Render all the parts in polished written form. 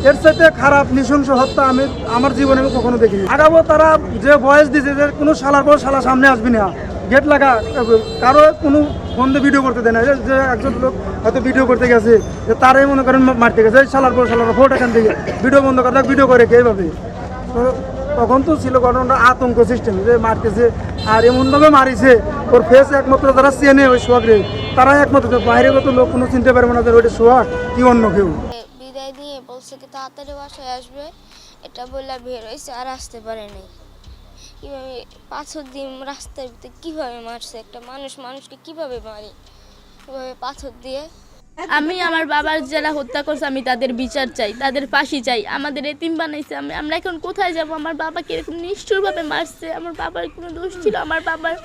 এর সাথে খারাপ নৃশংস হত্যা আমি আমার জীবনে আমি কখনো দেখিনি। আগাবো তারা যে ভয়েস দিছে যে কোনো শালার পর শালা সামনে আসবি না, গেট লাগা, কারো কোনো বন্ধে ভিডিও করতে দেয় না। যে একজন লোক হয়তো ভিডিও করতে গেছে, যে তারাই মনে করেন মারতে গেছে, শালার পর শালার ফোট এখান থেকে ভিডিও বন্ধ করে ভিডিও করে এইভাবে। তো তখন তো ছিল ঘটনাটা আতঙ্ক সিস্টেম, যে মারতেছে আর এমনভাবে মারিছে ওর ফেস একমাত্র যারা চেনে ওই সোহাগরে তারাই একমাত্র, বাইরে কত লোক কোনো চিনতে পারবে না যে ওইটা সোহাগ কি অন্য কেউ। বিদায় দিয়ে বলছে কি তাড়াতাড়ি বাসায় আসবে, এটা বলে বের হয়েছে আর আসতে পারেনি। কীভাবে পাথর দিয়ে রাস্তার ভিতরে কীভাবে মারছে একটা মানুষ, মানুষকে কীভাবে মারে কীভাবে পাথর দিয়ে। আমি আমার বাবার যারা হত্যা করছে আমি তাদের বিচার চাই, তাদের ফাঁসি চাই। আমাদের এতিম বানাইছে, আমরা এখন কোথায় যাব? আমার বাবাকে এরকম নিষ্ঠুরভাবে মারছে। আমার বাবার কোনো দোষ ছিল? আমার বাবার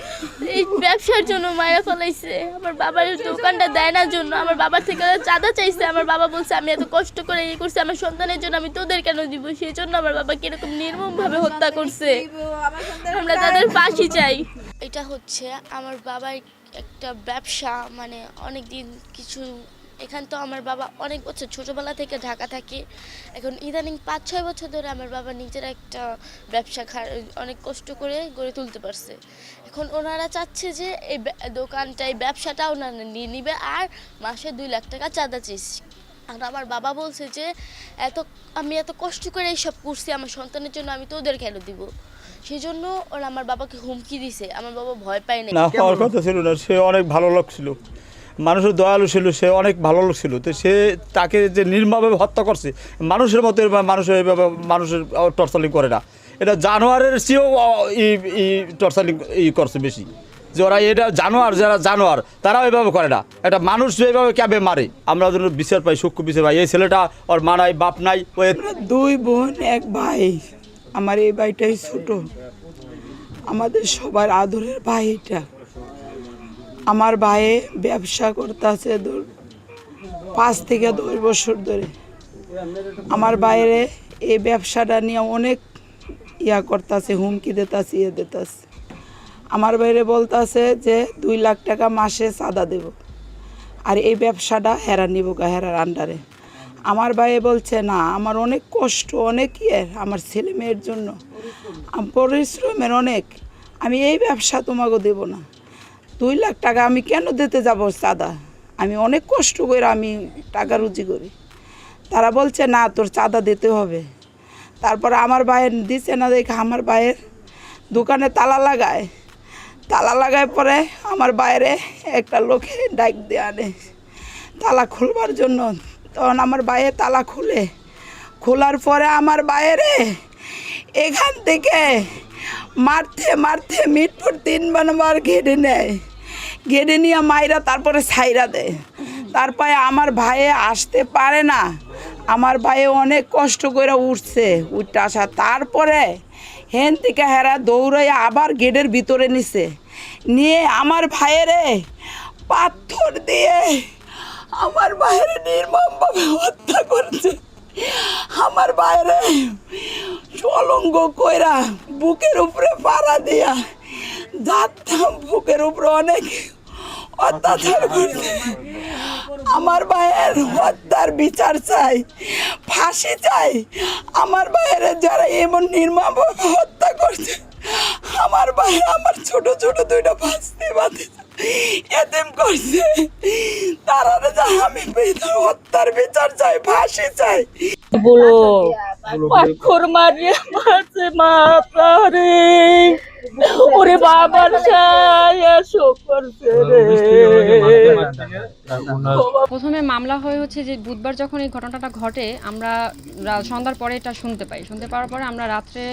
এই ব্যবসার জন্য মায়েরা ফেলাইছে। আমার বাবার দোকানটা দেয় না জন্য আমার বাবার থেকে চাঁদা চাইছে। আমার বাবা বলছে আমি এত কষ্ট করে ইয়ে করছি আমার সন্তানের জন্য, আমি তোদের কেন দিব? সেই জন্য আমার বাবাকে এরকম নির্মমভাবে হত্যা করছে। আমরা তাদের ফাঁসি চাই। এটা হচ্ছে আমার বাবার একটা ব্যবসা, মানে অনেক দিন কিছু এখান তো আমার বাবা অনেক বছর ছোটোবেলা থেকে ঢাকা থাকে, এখন ইদানিং 5-6 বছর ধরে আমার বাবা নিজের একটা ব্যবসা অনেক কষ্ট করে গড়ে তুলতে পারছে। এখন ওনারা চাচ্ছে যে এই দোকানটা এই ব্যবসাটা ওনারা নিয়ে নিবে আর মাসে 2 লাখ টাকা চাঁদা চেয়েছি। আর আমার বাবা বলছে যে আমি এত কষ্ট করে এইসব করছি আমার সন্তানের জন্য, আমি তো ওদের কেন দিব? সেই জন্য ওরা আমার বাবাকে হুমকি দিছে। আমার বাবা ভয় পায় না। হওয়ার কথা ছিল না, সে অনেক ভালো লোক ছিল, মানুষের দয়ালু ছিল, সে অনেক ভালো লোক ছিল। তো সে তাকে যে নির্মমভাবে হত্যা করছে, মানুষের মতো মানুষের এইভাবে মানুষের টর্চারিং করে না, এটা জানোয়ারের চেয়েও টর্চারিং করছে বেশি। যে ওরা এটা জানোয়ার, যারা জানোয়ার তারাও এইভাবে করে না, একটা মানুষ এইভাবে ক্যাবে মারে। আমরা যেন বিচার পাই, সূক্ষ্ম বিচার পাই। এই ছেলেটা ওর মা নাই, বাপ নাই, ওই 2 বোন 1 ভাই। আমার এই ভাইটাই ছোট, আমাদের সবার আদরের ভাই এটা। আমার ভাই ব্যবসা করতেছে 5 থেকে 10 বছর ধরে। আমার বাইরে এই ব্যবসাটা নিয়ে অনেক করতেছে, হুমকি দিতেছে, দিতেছে। আমার বাইরে বলতেছে যে 2 লাখ টাকা মাসে চাঁদা দেব, আর এই ব্যবসাটা হেরা নিব হেরার আন্ডারে। আমার ভাই বলছে না, আমার অনেক কষ্ট, অনেক আমার ছেলে মেয়ের জন্য পরিশ্রমের অনেক, আমি এই ব্যবসা তোমাকে দেব না। 2 লাখ টাকা আমি কেন দিতে যাব চাঁদা? আমি অনেক কষ্ট করে আমি টাকা রুজি করি। তারা বলছে না, তোর চাঁদা দিতে হবে। তারপরে আমার ভাইয়ের দিচ্ছে না দেখে আমার ভাইয়ের দোকানে তালা লাগায় পরে আমার বাইরে একটা লোকে ডাক দিয়ে আনে তালা খুলবার জন্য। তখন আমার বাইরে তালা খোলার পরে আমার বাইরে এখান থেকে মারতে মারতে মিটফুট 3 নম্বর ঘেড়ে নিয়ে মাইরা তারপরে ছাইরা দেয়। তারপরে আমার ভাইয়ে আসতে পারে না, আমার ভাইয়ে অনেক কষ্ট করে উঠছে, উঠতে আসা। তারপরে হেন থেকে হেরা দৌড়াইয়া আবার গেটের ভিতরে নিয়ে আমার ভাইয়েরে পাথর দিয়ে আমার ভাইয়েরে নির্মমভাবে হত্যা করছে। আমার বাইরে চলঙ্গ কইরা বুকের উপরে পাড়া দিয়া যাতাম, বুকের উপরে অনেক অত্যাচার করছে। আমার ভাইয়ের হত্যার বিচার চাই, ফাঁসি চাই। আমার ভাইয়ের যারা এমন নির্মমভাবে হত্যা করছে, আমার ভাই আমার ছোট ছোট 2টা বাচ্চা এতেম করছে, তারা আমি হত্যার বিচার চাই, ফাঁসি চাই। বলো পাথর মারিয়ে মারছে মা প্রাণে, ওরে বাবার ছায়া শোক করছে রে। প্রথমে মামলা হচ্ছে যে বুধবার যখন এই ঘটনাটা ঘটে, আমরা সন্ধ্যার পরে এটা শুনতে পাওয়ার পরে আমরা রাত্রে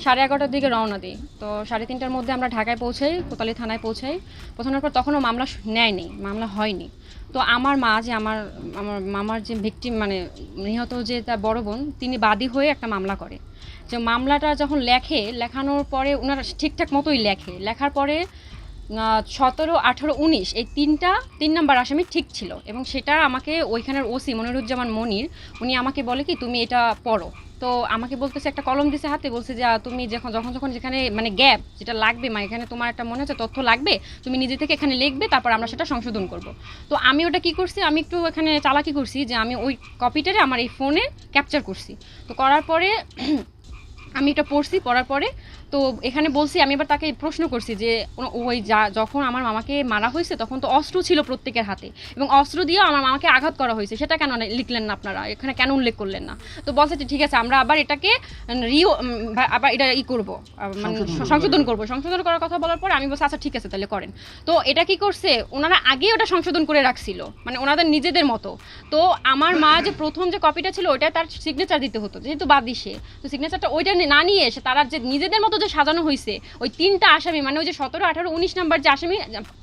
11:30টার দিকে রওনা দিই। তো 3:30টার মধ্যে আমরা ঢাকায় পৌঁছাই, কোতোয়ালি থানায় পৌঁছাই। পৌঁছানোর পর তখনও মামলা মামলা হয়নি। তো আমার মা যে আমার মামার যে ভিকটিম, মানে নিহত যে তার বড় বোন, তিনি বাদী হয়ে একটা মামলা করে। যে মামলাটা যখন লেখানোর পরে ওনারা ঠিকঠাক মতোই লেখার পরে 17, 18, 19 এই 3 নাম্বার আসামি ঠিক ছিল এবং সেটা আমাকে ওইখানের ওসি মনিরুজ্জামান মনির উনি আমাকে বলে কি তুমি এটা পড়ো। তো আমাকে বলতেছে, একটা কলম দিছে হাতে, বলছে যে তুমি যখন যেখানে মানে গ্যাপ যেটা লাগবে, এখানে তোমার একটা মনে হচ্ছে তথ্য লাগবে, তুমি নিজে থেকে এখানে লিখবে, তারপর আমরা সেটা সংশোধন করব। তো আমি ওটা কি করছি, আমি একটু এখানে চালাকি করছি যে আমি ওই কপিটারে আমার এই ফোনে ক্যাপচার করছি। তো করার পরে আমি এটা পড়ছি, পড়ার পরে তো এখানে বলছি, আমি এবার তাকে প্রশ্ন করছি যে ওই যখন আমার মামাকে মারা হয়েছে তখন তো অস্ত্র ছিল প্রত্যেকের হাতে এবং অস্ত্র দিয়েও আমার মামাকে আঘাত করা হয়েছে, সেটা কেন লিখলেন না আপনারা, এখানে কেন উল্লেখ করলেন না? তো বলছে যে ঠিক আছে আমরা আবার এটাকে আবার এটা করবো, মানে সংশোধন করার কথা বলার পরে আমি বলছি আচ্ছা ঠিক আছে তাহলে করেন। তো এটা কি করছে, ওনারা আগেই ওটা সংশোধন করে রাখছিল, মানে ওনাদের নিজেদের মতো। তো আমার মা যে প্রথম যে কপিটা ছিল ওইটা তার সিগনেচার দিতে হতো, যেহেতু বাদী সে, তো সিগনেচারটা ওইটা না নিয়ে এসে তারা যে নিজেদের মতো যে সাজানো হয়েছে, ওই 3টা আসামি মানে ওই যে 17, 18, 19 নাম্বার যে আসামি,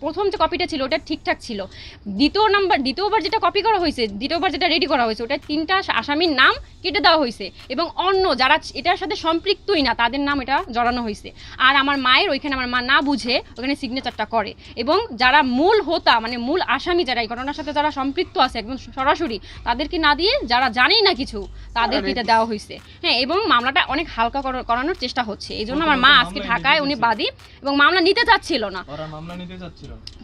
প্রথম যে কপিটা ছিল ওটা ঠিকঠাক ছিল, দ্বিতীয়বার যেটা কপি করা হয়েছে, দ্বিতীয়বার যেটা রেডি করা হয়েছে, ওটা 3টা আসামির নাম কেটে দেওয়া হয়েছে এবং অন্য যারা এটার সাথে সম্পৃক্তই না তাদের নাম এটা জড়ানো হয়েছে। আর আমার মায়ের ওইখানে আমার মা না বুঝে ওখানে সিগনেচারটা করে এবং যারা মূল হোতা মানে মূল আসামি যারা এই ঘটনার সাথে যারা সম্পৃক্ত আছে একদম সরাসরি, তাদেরকে না দিয়ে যারা জানেই না কিছু তাদেরকে এটা দেওয়া হয়েছে। হ্যাঁ, এবং মামলাটা অনেক হালকা করানোর চেষ্টা হচ্ছে, এই জন্য আমার মা আজকে ঢাকায়, উনি বাদী এবং মামলা নিতে চাচ্ছিল না।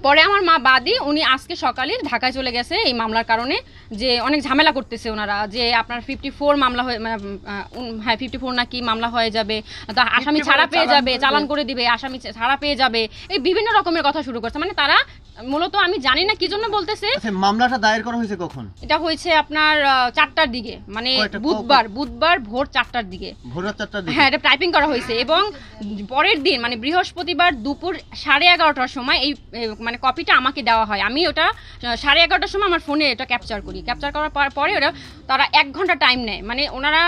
পরে আমার মা বাদী, উনি আজকে সকালে ঢাকায় চলে গেছে এই মামলার কারণে, যে অনেক ঝামেলা করতেছে ওনারা, যে আপনার 54 মামলা হয়ে মানে হ্যাঁ 54 নাকি মামলা হয়ে যাবে, তো আসামি ছাড়া পেয়ে যাবে, চালান করে দিবে, আসামি ছাড়া পেয়ে যাবে, এই বিভিন্ন রকমের কথা শুরু করছে। মানে তারা মূলত আমি জানি না কি জন্য বলতেছে। মামলাটা দায়ের করা হয়েছে কখন? এটা হয়েছে আপনার 4টার দিকে, মানে বুধবার ভোর 4টার দিকে, হ্যাঁ এটা টাইপিং করা হয়েছে এবং পরের দিন মানে বৃহস্পতিবার দুপুর 11:30টার সময় এই মানে কপিটা আমাকে দেওয়া হয়। আমি ওটা 11:30টার সময় আমার ফোনে এটা ক্যাপচার করার পরে ওরা তারা 1 ঘন্টা টাইম নেয়, মানে ওনারা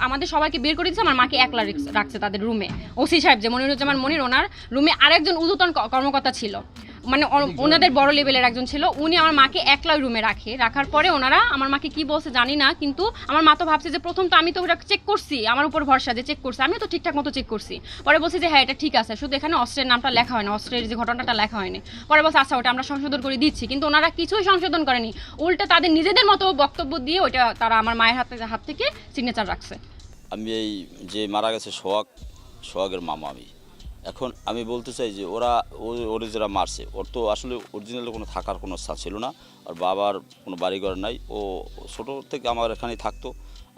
আমাদের সবাইকে বের করে দিচ্ছে, আমার মাকে একলা রাখছে তাদের রুমে। ওসি সাহেব যে মনিরুজ্জামান মনির, ওনার রুমে আরেকজন ঊর্ধ্বতন কর্মকর্তা ছিল, মানে ওনাদের বড় লেভেলের একজন ছিল, উনি আমার মাকে একলা রুমে রাখার পরে ওনারা আমার মাকে কি বলছে জানি না, কিন্তু আমার মা তো ভাবছে যে প্রথম তো আমি তো ওটা চেক করছি, আমার উপর ভরসা যে চেক করছি, আমিও তো ঠিকঠাক মতো চেক করছি। পরে বলছি যে হ্যাঁ এটা ঠিক আছে, শুধু এখানে অস্ত্রের নামটা লেখা হয় না, অস্ত্রের যে ঘটনাটা লেখা হয়নি। পরে বলছে আচ্ছা ওটা আমরা সংশোধন করে দিচ্ছি, কিন্তু ওনারা কিছুই সংশোধন করেনি, উল্টা তাদের নিজেদের মতো বক্তব্য দিয়ে ওইটা তারা আমার মায়ের হাত থেকে সিগনেচার রাখছে। আমি এই যে মারা গেছে সোহাগের মামা, এখন আমি বলতে চাই যে ওরা যারা মারছে, ওর তো আসলে অরিজিনালি কোনো থাকার কোনো স্থান ছিল না, আর বাবার কোনো বাড়িঘর নাই, ও ছোটো থেকে আমার এখানেই থাকতো,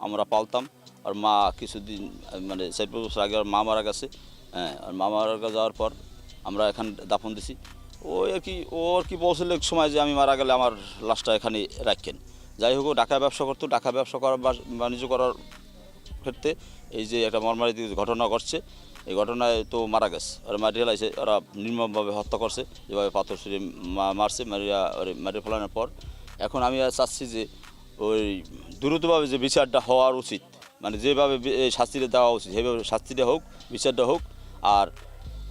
আমরা পালতাম। আর মা কিছুদিন মানে 4-5 বছর আগে মা মারা গেছে, হ্যাঁ, আর মা মারা যাওয়ার পর আমরা এখানে দাফন দিছি। ও আর কি বলছিল এক সময় যে আমি মারা গেলে আমার লাশটা এখানে রাখেন। যাই হোক, ঢাকায় ব্যবসা করতো, ঢাকা ব্যবসা করার বাণিজ্য করার ক্ষেত্রে এই যে একটা মর্মান্তিক ঘটনা ঘটছে, এই ঘটনায় তো মারা গেছে, আর মারিয়ে লাইছে, ওরা নির্মমভাবে হত্যা করছে, যেভাবে পাথর ছুঁড়ে মারছে, মারিয়ে ফেলানোর পর। এখন আমি চাচ্ছি যে ওই দ্রুতভাবে যে বিচারটা হওয়ার উচিত, মানে যেভাবে শাস্তিটা দেওয়া উচিত সেভাবে শাস্তিটা হোক, বিচারটা হোক।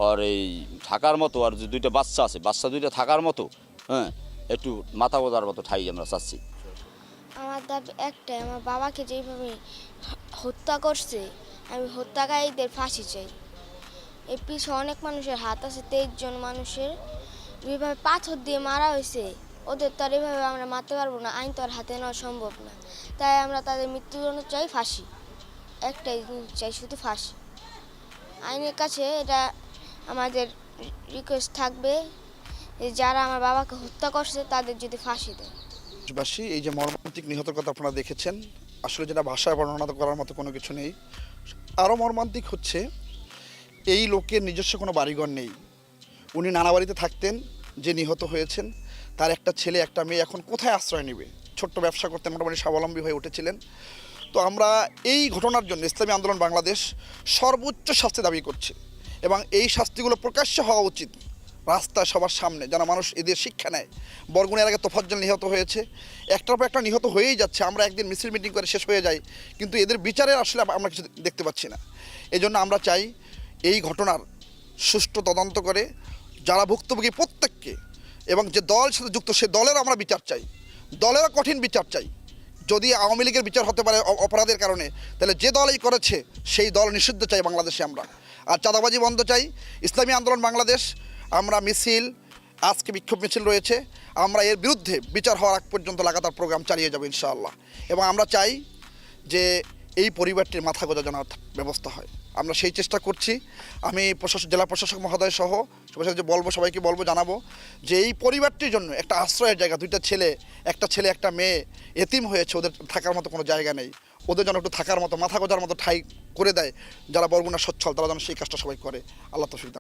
আর এই থাকার মতো, আর যে 2টা বাচ্চা আছে, বাচ্চা 2টা থাকার মতো, হ্যাঁ, একটু মাথা গোদার মতো ঠাই আমরা চাচ্ছি। আমার দাবি একটাই, আমার বাবাকে যেভাবে হত্যা করছে, আমি হত্যাকারীদের ফাঁসি চাই। এর পিছনে অনেক মানুষের হাত আছে, 23 জন মানুষের যেভাবে পাথর দিয়ে মারা হয়েছে, ওদের তো আর এভাবে আমরা মারতে পারবো না, আইন তো আর হাতে নেওয়া সম্ভব না। তাই আমরা তাদের মৃত্যুদণ্ড চাই, ফাঁসি, একটাই চাই, শুধু ফাঁসি। আইনের কাছে এটা আমাদের রিকোয়েস্ট থাকবে যে যারা আমার বাবাকে হত্যা করছে তাদের যদি ফাঁসি দেয়। এই যে মর্মান্তিক নিহতের কথা আপনারা দেখেছেন, আসলে যেটা ভাষায় বর্ণনা করার মতো কোনো কিছু নেই। আরও মর্মান্তিক হচ্ছে এই লোকের নিজস্ব কোনো বাড়িঘর নেই, উনি নানা বাড়িতে থাকতেন। যে নিহত হয়েছেন তার একটা ছেলে একটা মেয়ে, এখন কোথায় আশ্রয় নেবে? ছোট্ট ব্যবসা করতেন, মোটামুটি স্বাবলম্বী হয়ে উঠেছিলেন। তো আমরা এই ঘটনার জন্য ইসলামী আন্দোলন বাংলাদেশ সর্বোচ্চ শাস্তি দাবি করছে এবং এই শাস্তিগুলো প্রকাশ্য হওয়া উচিত, রাস্তায় সবার সামনে, যেন মানুষ এদের শিক্ষা নেয়। বরগুনার আগে তোফাজ্জল নিহত হয়েছে, একটার পর একটা নিহত হয়েই যাচ্ছে। আমরা একদিন মিছিল মিটিং করে শেষ হয়ে যাই, কিন্তু এদের বিচারে আসলে আমরা কিছু দেখতে পাচ্ছি না। এই জন্য আমরা চাই এই ঘটনার সুষ্ঠু তদন্ত করে যারা ভুক্তভোগী প্রত্যেককে, এবং যে দল সাথে যুক্ত সে দলের আমরা বিচার চাই, দলেরও কঠিন বিচার চাই। যদি আওয়ামী লীগের বিচার হতে পারে অপরাধের কারণে, তাহলে যে দলই করেছে সেই দল নিষিদ্ধ চাই বাংলাদেশে আমরা। আর চাঁদাবাজি বন্ধ চাই। ইসলামী আন্দোলন বাংলাদেশ আমরা মিছিল, আজকে বিক্ষোভ মিছিল রয়েছে, আমরা এর বিরুদ্ধে বিচার হওয়ার আগ পর্যন্ত লাগাতার প্রোগ্রাম চালিয়ে যাব ইনশাআল্লাহ। এবং আমরা চাই যে এই পরিবারটির মাথা গোঁজা যেন ব্যবস্থা হয়, আমরা সেই চেষ্টা করছি। আমি জেলা প্রশাসক মহোদয় সহ সবাইকে বলবো জানাবো যে এই পরিবারটির জন্য একটা আশ্রয়ের জায়গা, একটা ছেলে একটা মেয়ে এতিম হয়েছে, ওদের থাকার মতো কোনো জায়গা নেই, ওদের যেন একটু থাকার মতো মাথা গোঁজার মতো ঠাঁই করে দেয়। যারা বরগুনা সচ্ছল তারা যেন সেই কাজটা সবাই করে। আল্লাহ তৌফিক দান।